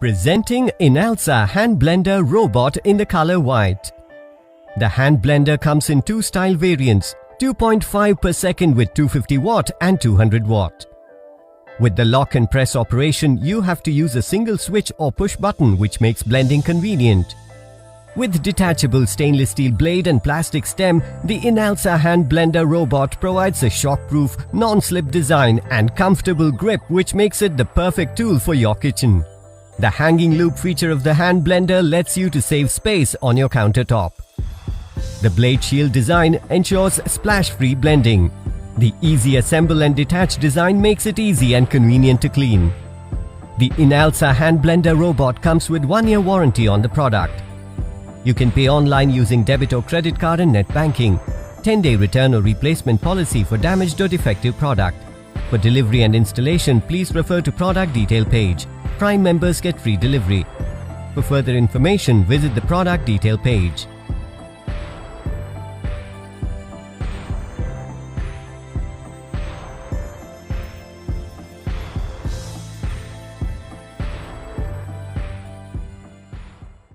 Presenting Inalsa Hand Blender Robot in the color white. The hand blender comes in two style variants, 2.5 per second with 250 watt and 200 watt. With the lock and press operation, you have to use a single switch or push button, which makes blending convenient. With detachable stainless steel blade and plastic stem, the Inalsa Hand Blender Robot provides a shockproof, non-slip design and comfortable grip, which makes it the perfect tool for your kitchen. The hanging loop feature of the hand blender lets you to save space on your countertop. The blade shield design ensures splash-free blending. The easy assemble and detach design makes it easy and convenient to clean. The Inalsa Hand Blender Robot comes with 1-year warranty on the product. You can pay online using debit or credit card and net banking. 10-day return or replacement policy for damaged or defective product. For delivery and installation, please refer to product detail page. Prime members get free delivery. For further information, visit the product detail page.